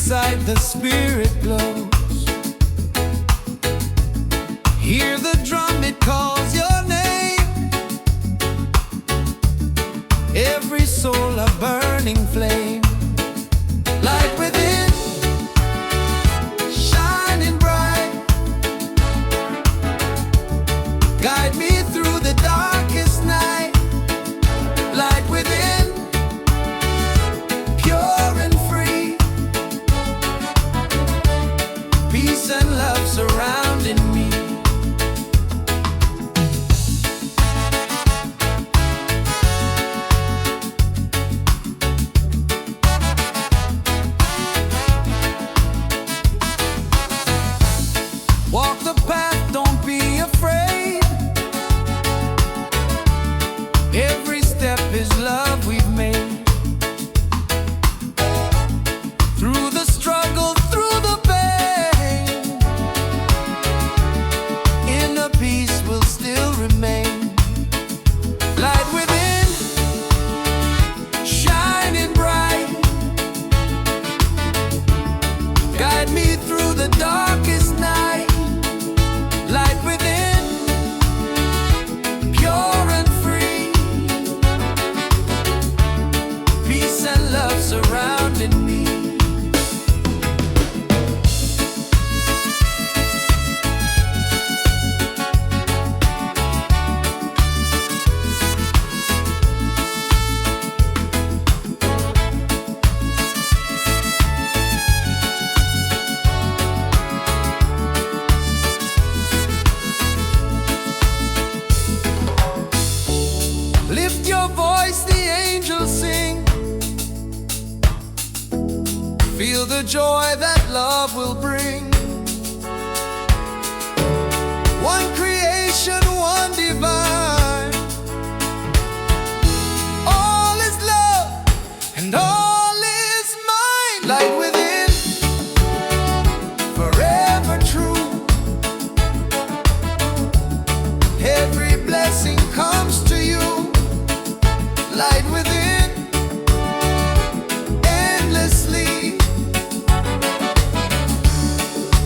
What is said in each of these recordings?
inside the spirit glows. Hear the drum, it calls your name. Every soul a burning flame. Light within, shining bright. Guide me through the darkest night. Light within, pure and free. Peace and love surrounding me. Walk the path, don't be afraid. Every step is love we've made. Through the struggle, through the pain, inner peace will still remain. Light within, shining bright. Guide me through the darkest night. Light within, pure and free. Peace and love surrounding me. Lift your voice, the angels sing. Feel the joy that love will bring. One creation, one divine. All is love and all is mine. Light within, forever true. Every blessing comes to you. Light within, endlessly.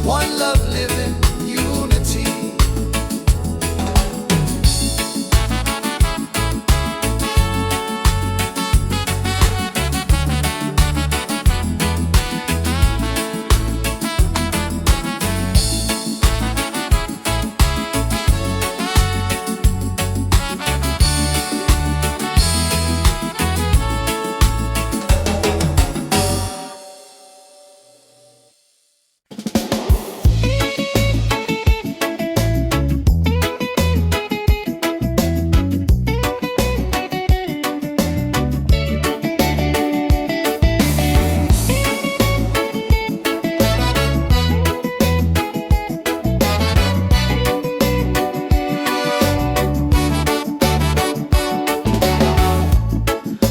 One love living, unity.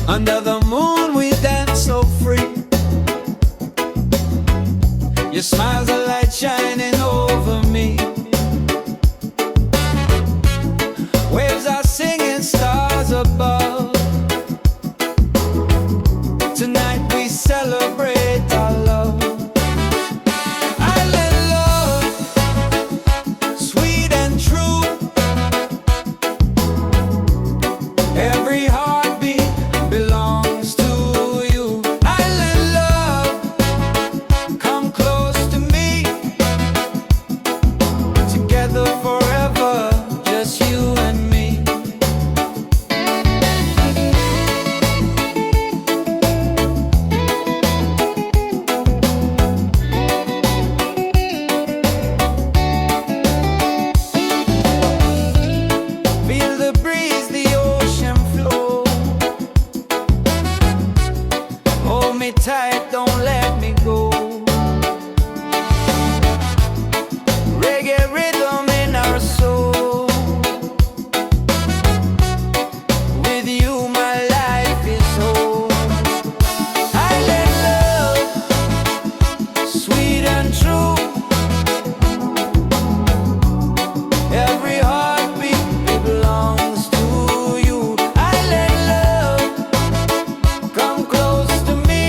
Under the moon we dance so free. Your smile's a light shining over me. Waves are singing, stars above. Tonight we celebrate our love. Island love, sweet and true. Every heartbeat belongs to you. Island love, come close to me. Together forever, just you and me. Feel the breeze, the ocean flow. Hold me tight, don't let me go. Reggae rhythm in our soul. With you my life is whole. Island love, sweet and true. Every heartbeat belongs to you. Island love, come close to me.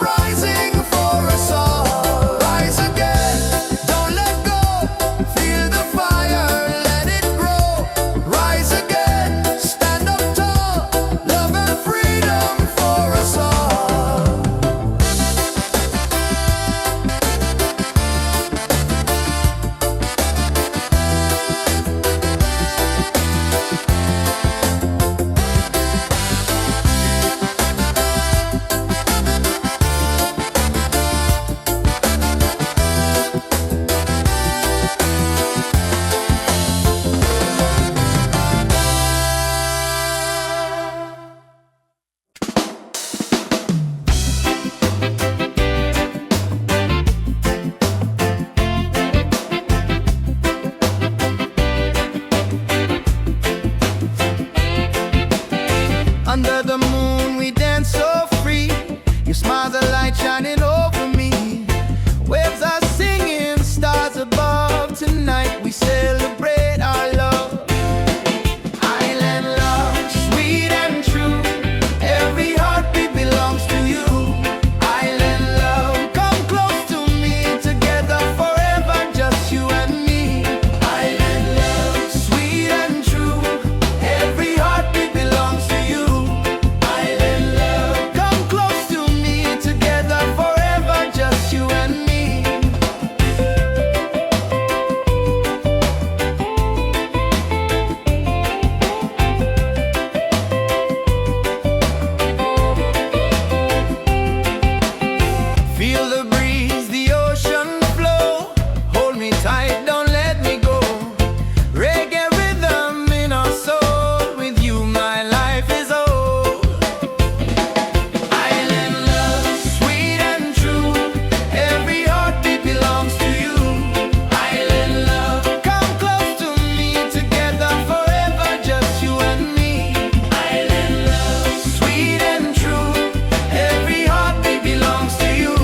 rising for us all. Rise again, don't let go. Feel the fire, let it grow. Rise again, stand up tall. Love and freedom for us all. Under the moon we dance so free. You smile, the light shining over me. Waves are singing, stars above. Tonight we celebrate our love. Island love, sweet and true. Every heartbeat belongs to you. Island love, come close to me. Together forever, just you and me. Island love, sweet and true. Every heartbeat belongs to you. Island love, come close to me. Together forever, just you and me. Feel the breeze, the ocean flow. Hold me tight, don't let me go. Reggae rhythm in our soul. With you my life is old. Island love, sweet and true. Every heartbeat belongs to you. Island love, come close to me. Together forever, just you and me. Island love, sweet and true. Every heartbeat belongs to you.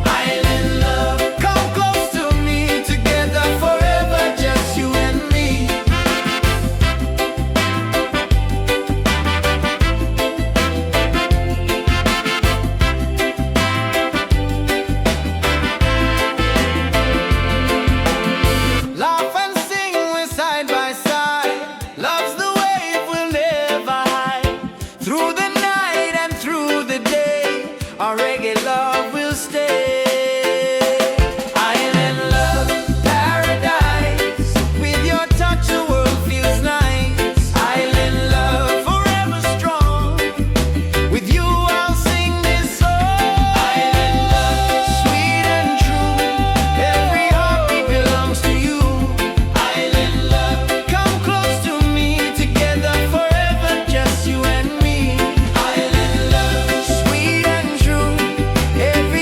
Island love, come close to me. Together forever, just you and me. Laugh and sing, we're side by side. Love's the wave, we'll never hide. Through the night and through the day, our reggae love will stay. Island love, paradise. With your touch, the world feels nice. Island love, forever strong. With you, I'll sing this song. Island love, sweet and true. Every heartbeat belongs to you. Island love, come close to me. Together forever, just you and me. Island love, sweet and true. Every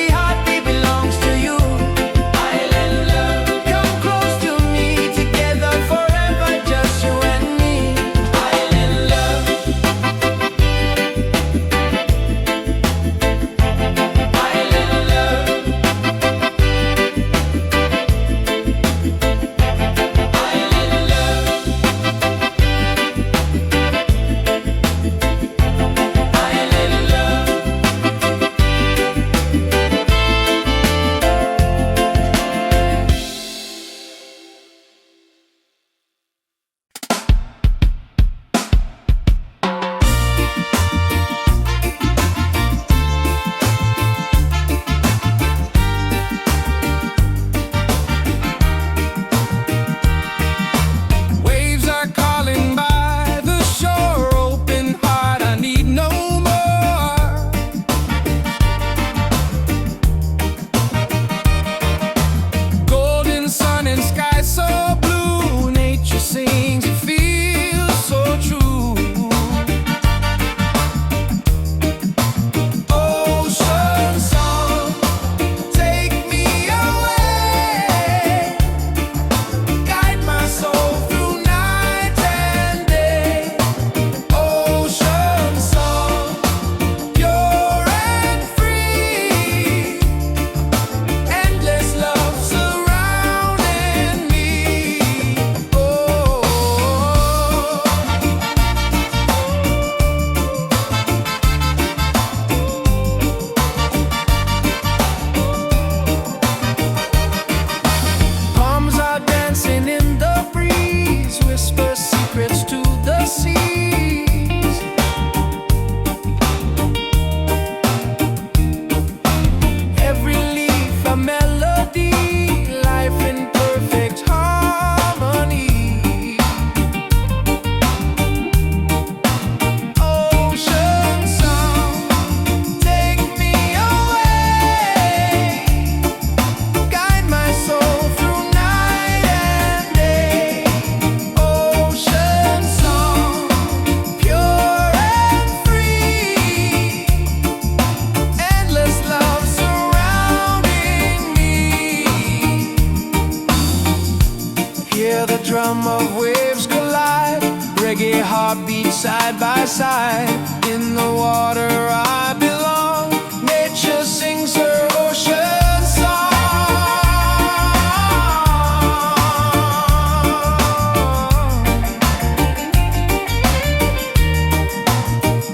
side by side. In the water I belong. Nature sings her ocean song.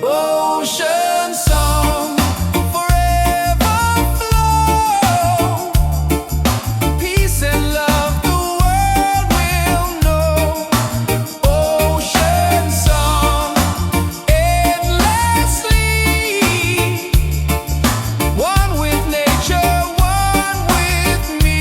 Ocean song, forever flow. Peace and love the world will know. Ocean song, endlessly. One with nature, one with me.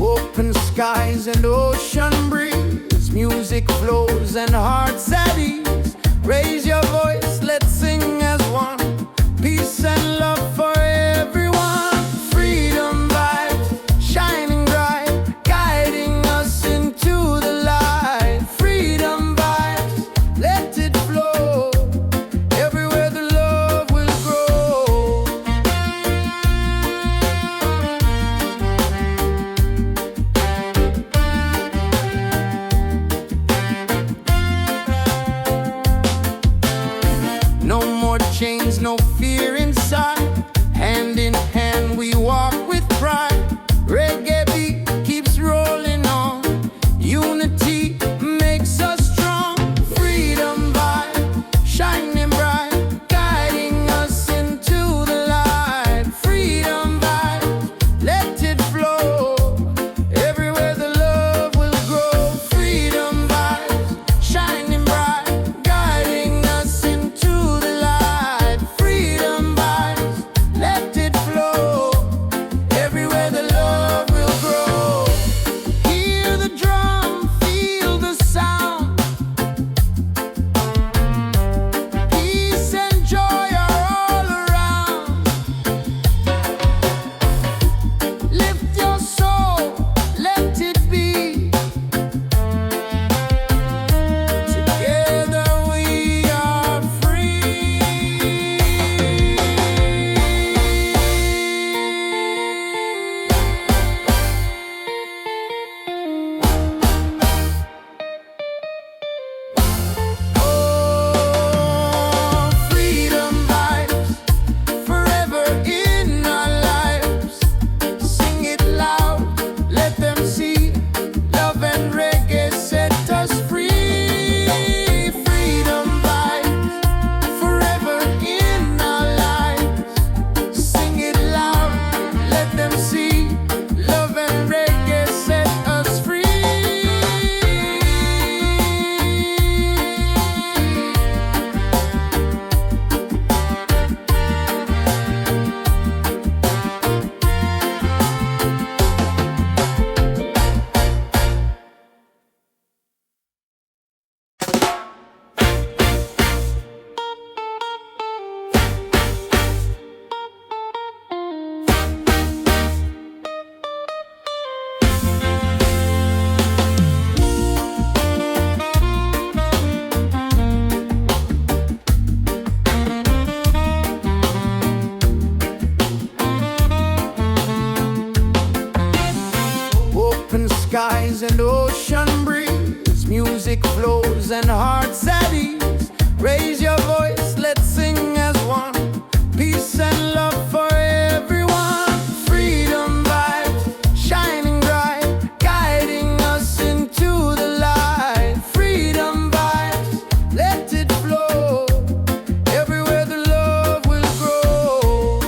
Open skies and ocean breeze, music flows and hearts at ease. Raise your voice, let's sing as one. Peace and love for everyone. Freedom vibes, shining bright, guiding us into the light. Freedom vibes, let it flow. Everywhere the love will grow. No more chains, no fear inside. Hand in hand we walk with pride. Reggae beat keeps rolling on. Unity makes us strong. Freedom vibe, shining bright, guiding us into the light. Freedom vibe, let it flow. Everywhere the love will grow. Freedom vibes, shining bright, guiding us into the light. Freedom vibes, let it flow. Everywhere the love will grow. Hear the drum, feel the sound. Peace and joy are all around. Lift your soul, let it be. Together we are free. Oh, freedom vibes, forever in our lives. Sing it loud, let them see. Love and reggae set us free. Freedom vibes, forever in our lives. Sing it loud, let them see. Love and reggae set us free. Open skies and ocean breeze, music flows and hearts at ease. Raise your voice, let's sing as one. Peace and love for everyone. Freedom vibes, shining bright, guiding us into the light. Freedom vibes, let it flow. Everywhere the love will grow.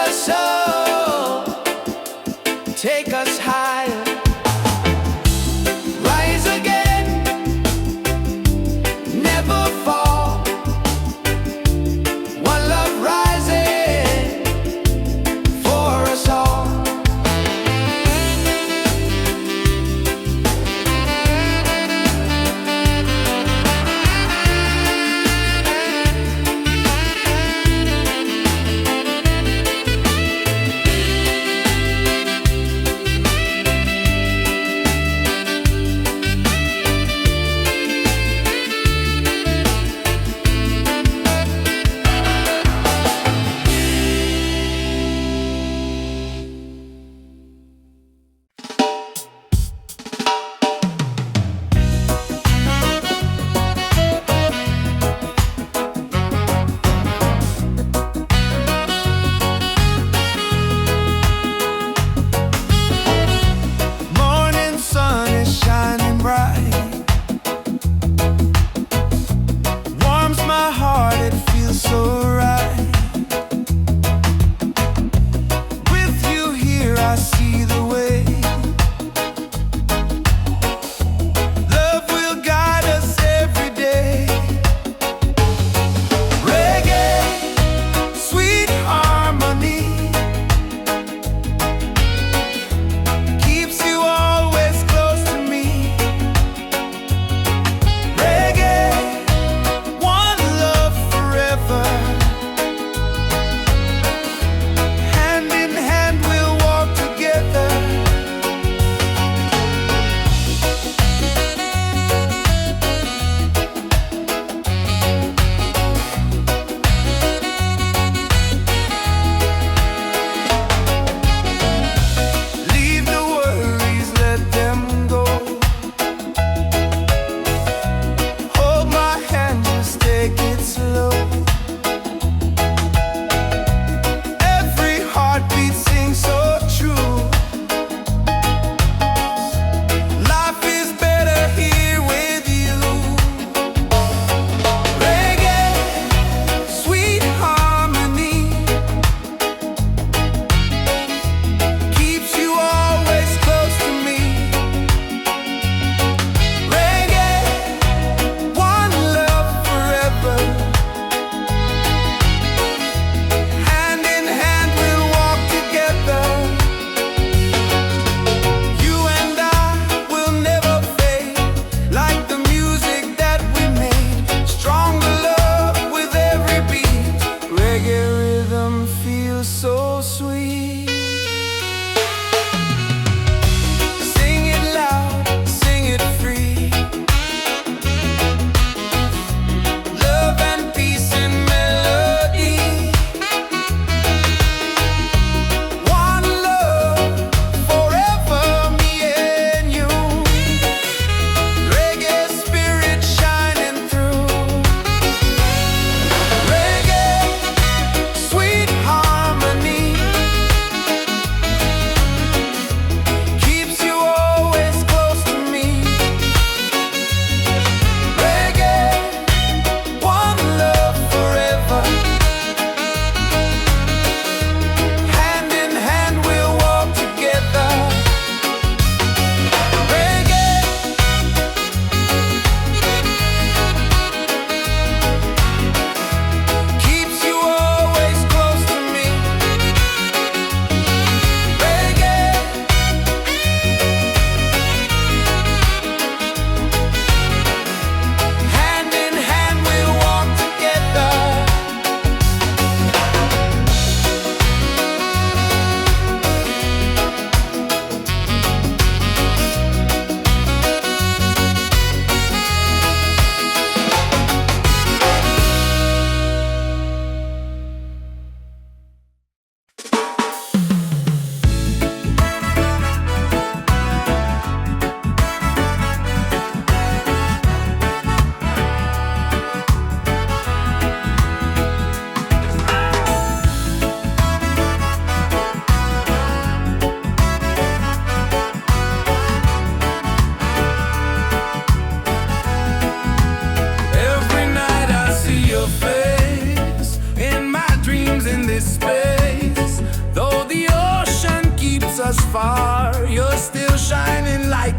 us soar, take us higher, rise again, never fall. One love rising for us all.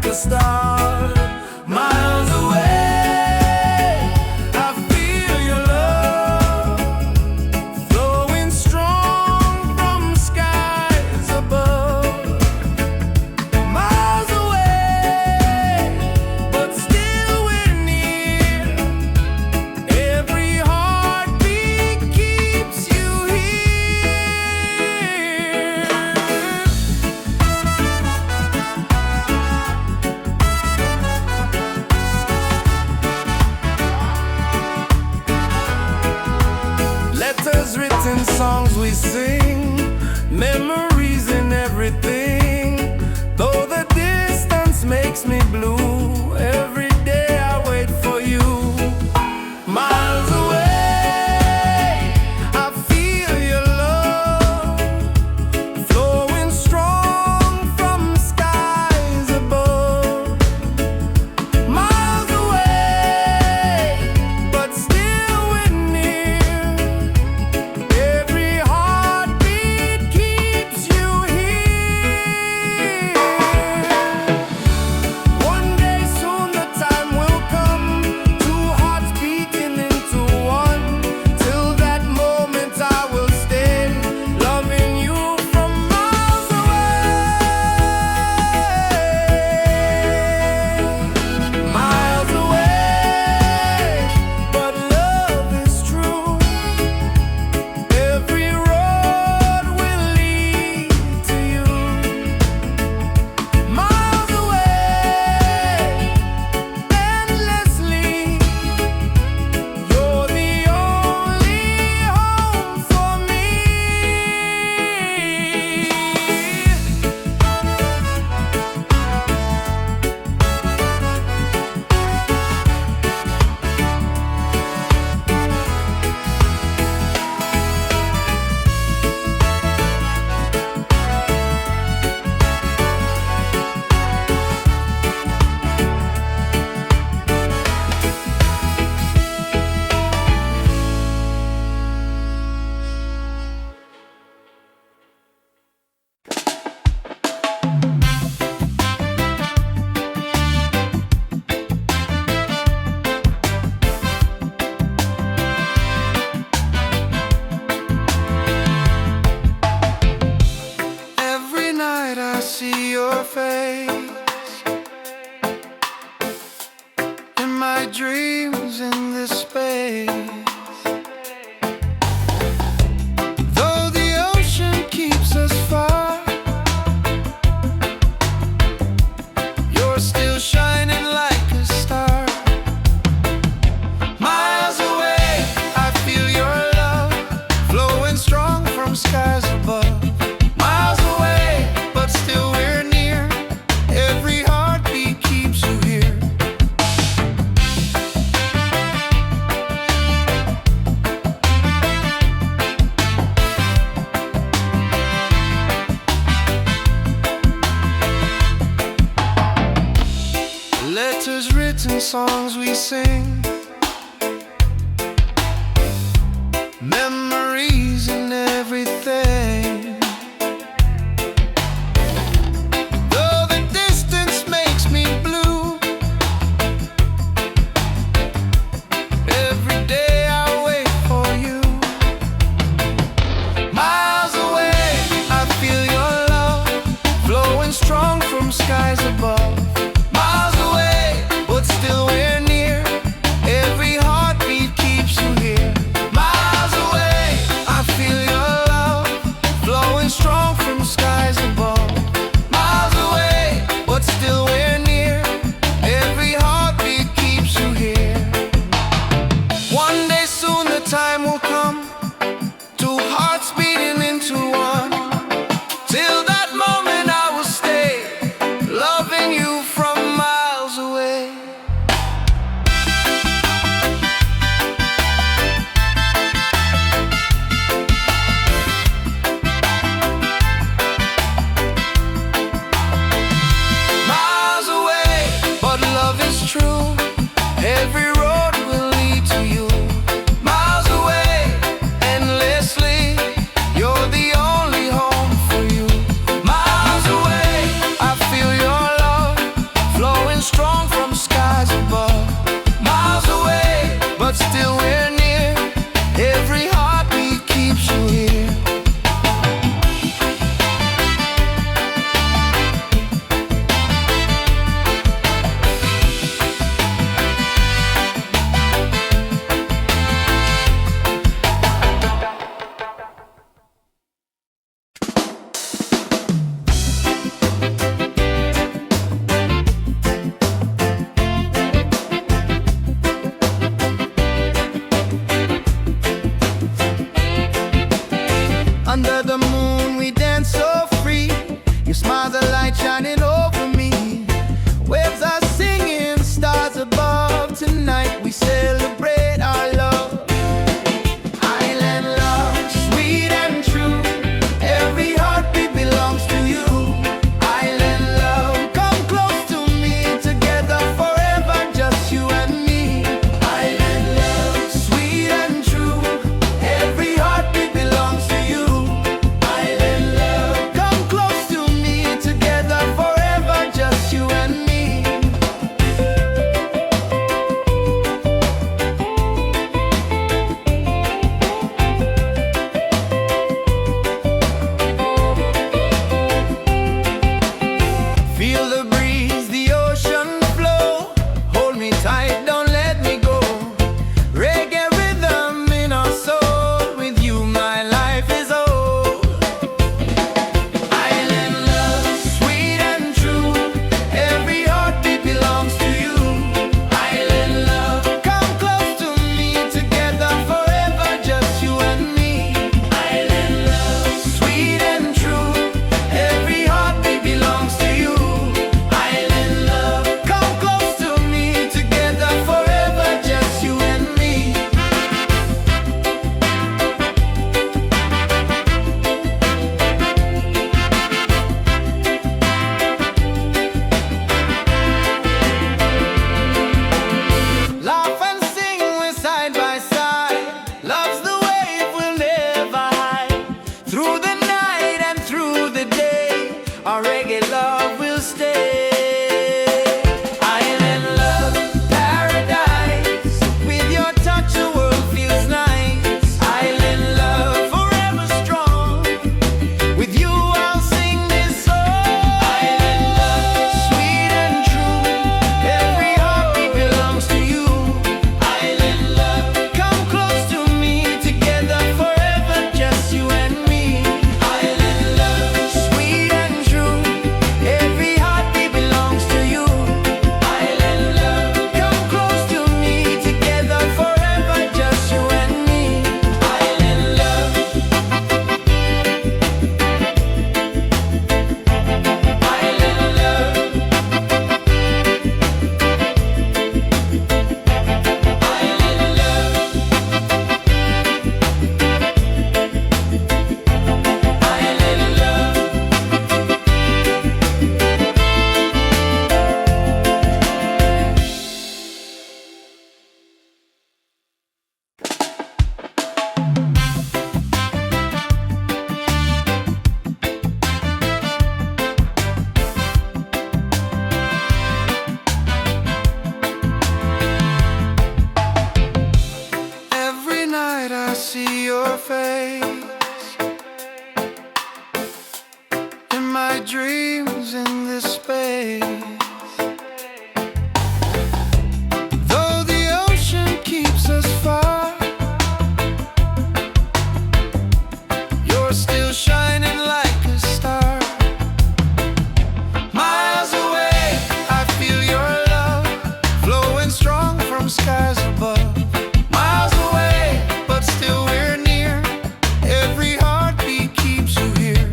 a star. Miles away, I feel your love flowing strong from skies above. Miles away, but still we're near. Every heartbeat keeps you here. Letters written, songs we sing, memories in everything. Though the distance makes me blue, every day I wait for you. Miles away, I feel your love flowing strong from skies above. Miles away, but still we're near. Every heartbeat keeps you here. One day soon the time will come, two hearts beating into one. Till that moment I will stay, loving you from miles away. Miles away, but love is true. Every road will lead to you. Miles away, endlessly. You're the only home for me. Every night I see your face in my dreams in this space. Though the ocean keeps us far, you're still shining like a star. Miles away, I feel your love flowing strong from skies above. Miles away, but still we're near. Every heartbeat keeps you here. Letters written, songs we sing, memories in everything. Though the distance makes me blue, every day I wait for you. Miles away, I feel your love flowing strong from skies above. Miles away, but still we're near. see your face in my dreams in this space. Though the ocean keeps us far, you're still shining like a star. Miles away, I feel your love flowing strong from skies above. Miles away, but still we're near. Every heartbeat keeps you here.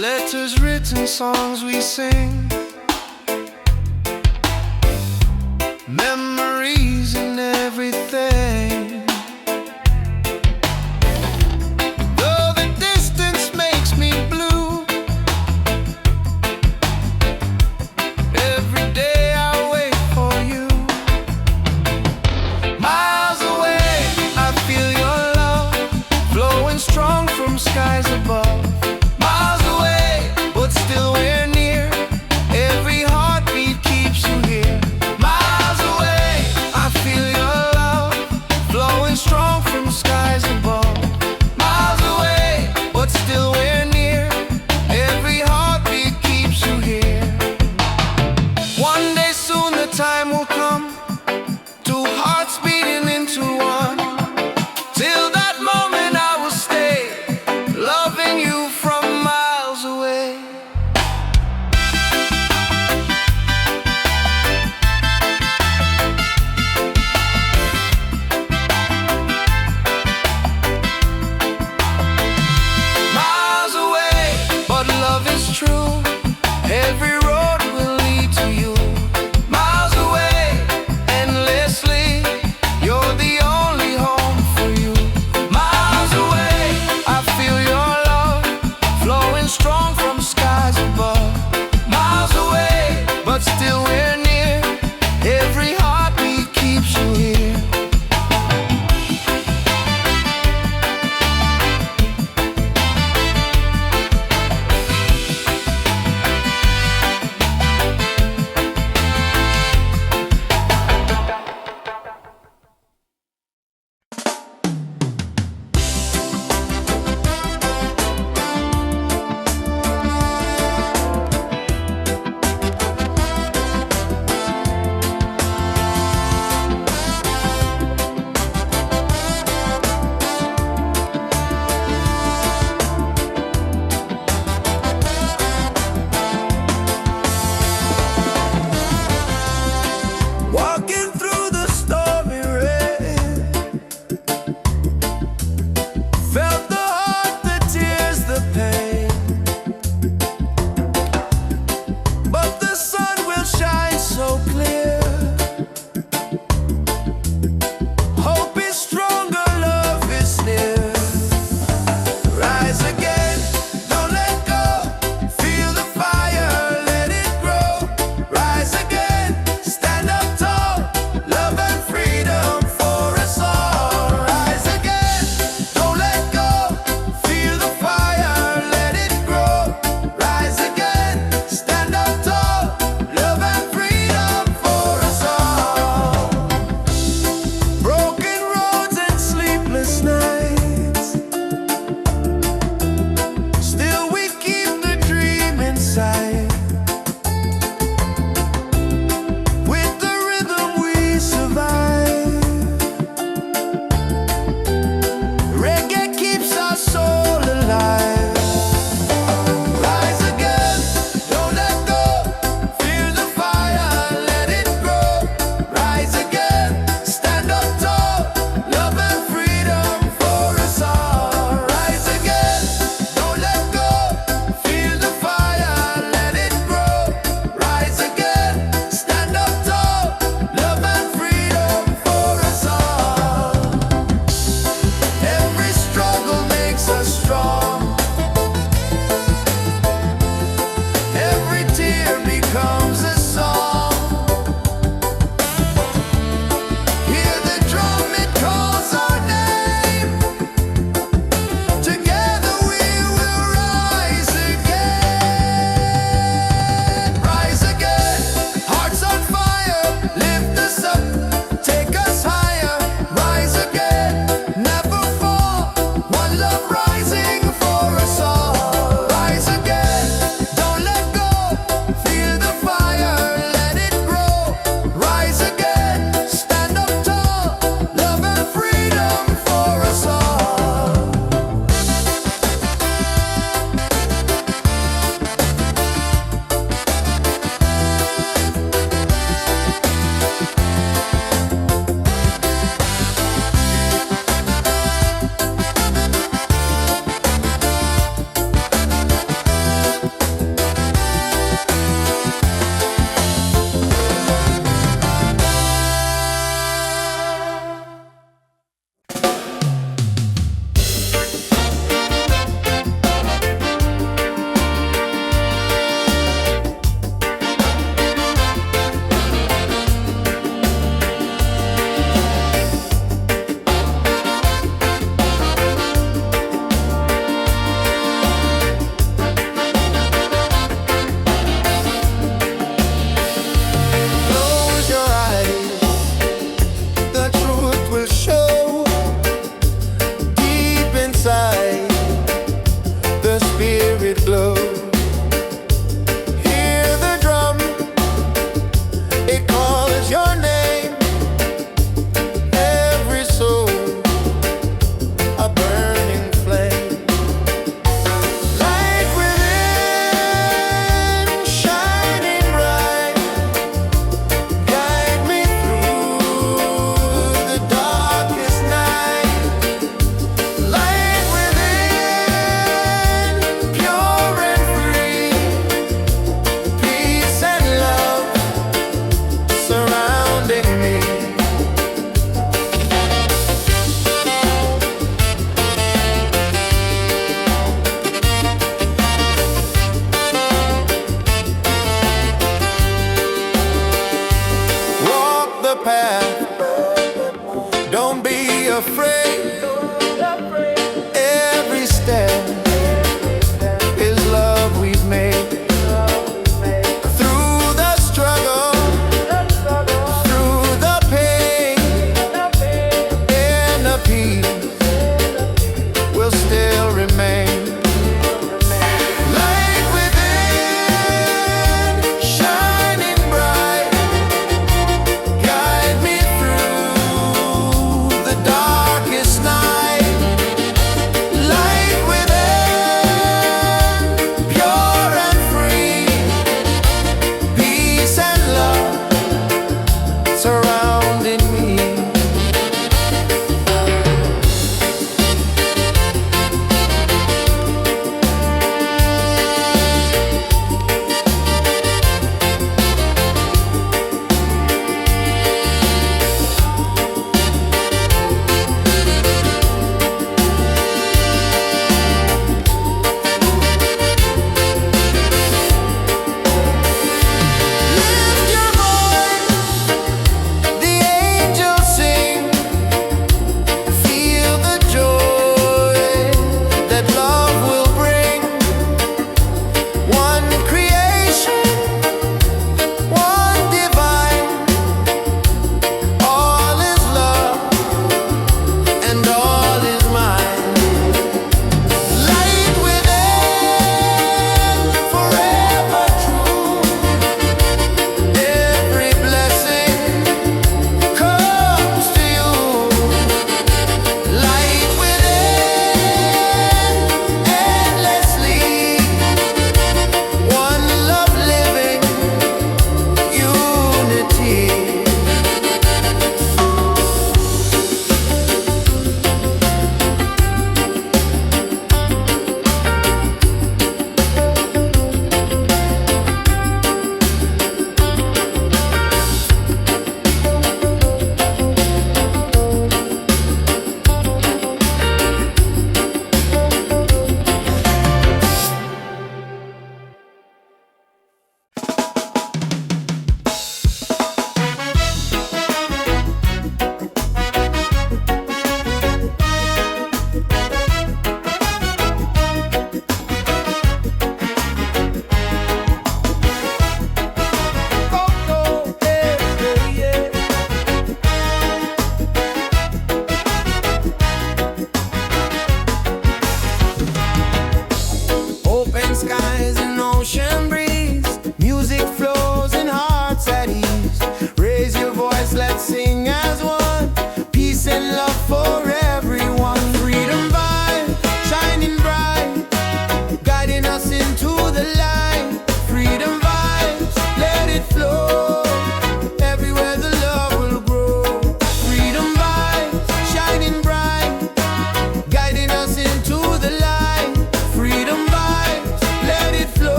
Letters written, songs we sing, memories and everything. Though the distance makes me blue, every day I wait for you. Miles away, I feel your love flowing strong from skies above. Miles away, but still we're near. inside, the spirit glow. Hear the drum, it calls your name. Every soul, a burning flame. Light within, shining bright, guide me through the darkest night. Light within,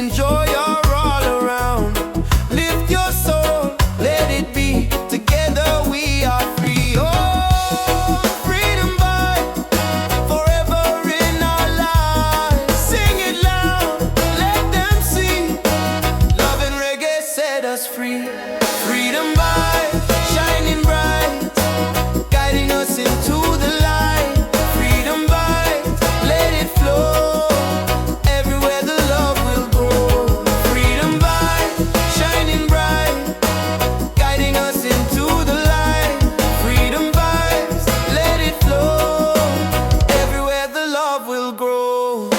and joy are all around. Lift your soul, let it be. Together we are free. Oh, freedom vibe, forever in our lives. Sing it loud, let them see. Love and reggae set us free. Freedom vibe, shining bright, guiding us into the light. Freedom vibe, let it flow. Everywhere the love will grow. Freedom vibe, shining bright, guiding us into the light. Freedom vibes, let it flow. Everywhere the love will grow.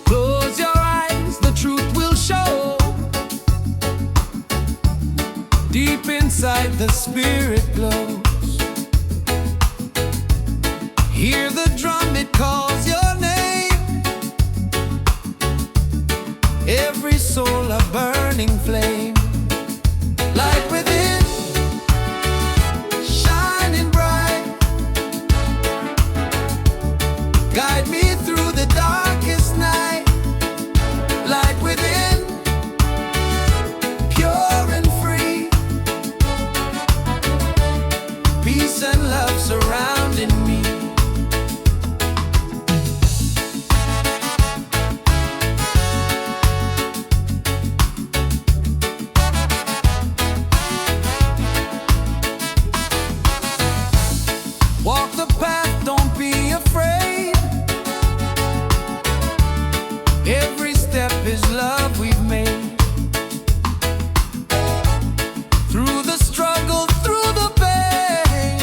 Close your eyes, the truth will show. Deep inside the spirit glows. Hear the drum, it calls your name. Every soul a burning flame. Light within, shining bright. Guide me through the darkest night. Light within, pure and free. Peace and love surrounding me. Walk the path, don't be afraid. Every step is love we've made. Through the struggle, through the pain,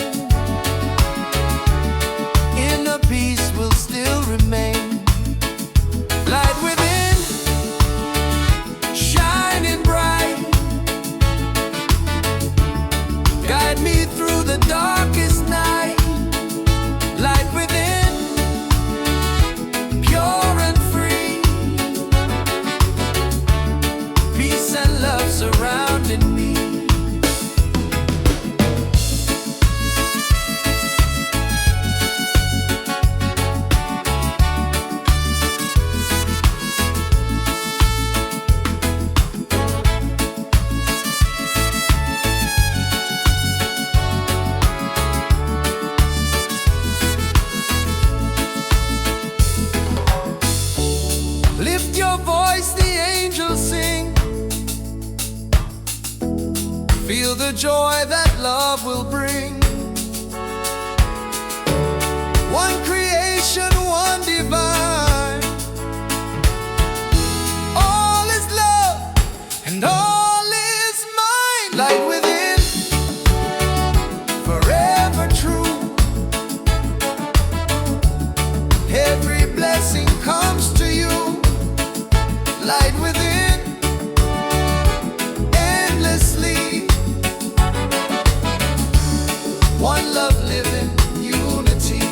inner peace will still remain. Light within, shining bright. Guide me through the darkest night. Light within, pure and free. Peace and love surrounding me. Lift your voice, the angels sing. Feel the joy that love will bring. One creation, one divine. All is love and all is mine. Light within, forever true. Every blessing comes to you. Light within, endlessly. One love living, unity.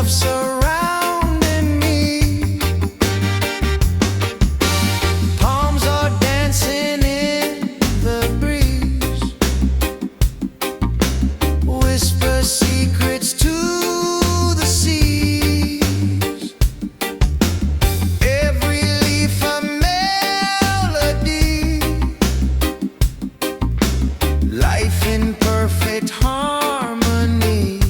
love surrounding me. Palms are dancing in the breeze. Whisper secrets to the seas. Every leaf a melody. Life in perfect harmony.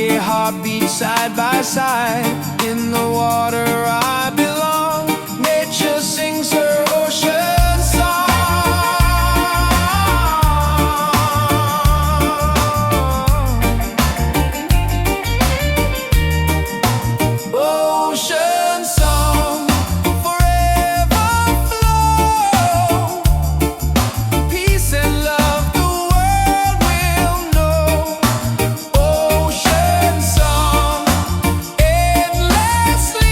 stay heartbeat side by side. In the water I belong. Nature sings her ocean song. Ocean song, forever flow. Peace and love the world will know. Ocean song, endlessly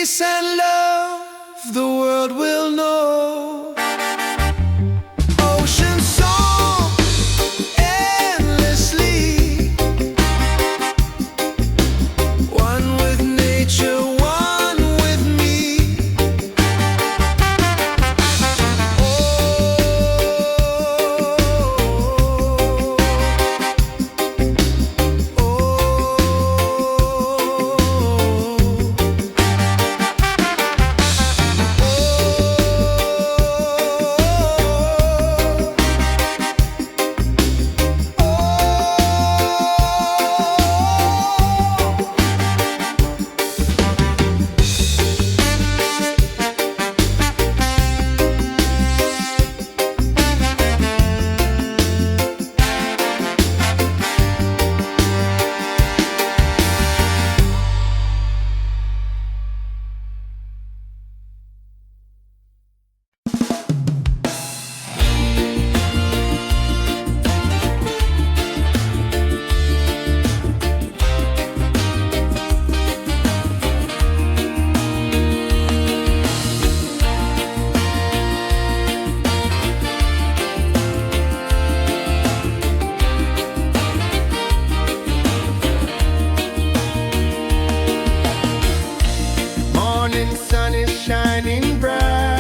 peace and love the world will know. Ocean song endlessly, one with nature, one with me. Morning sun is shining bright.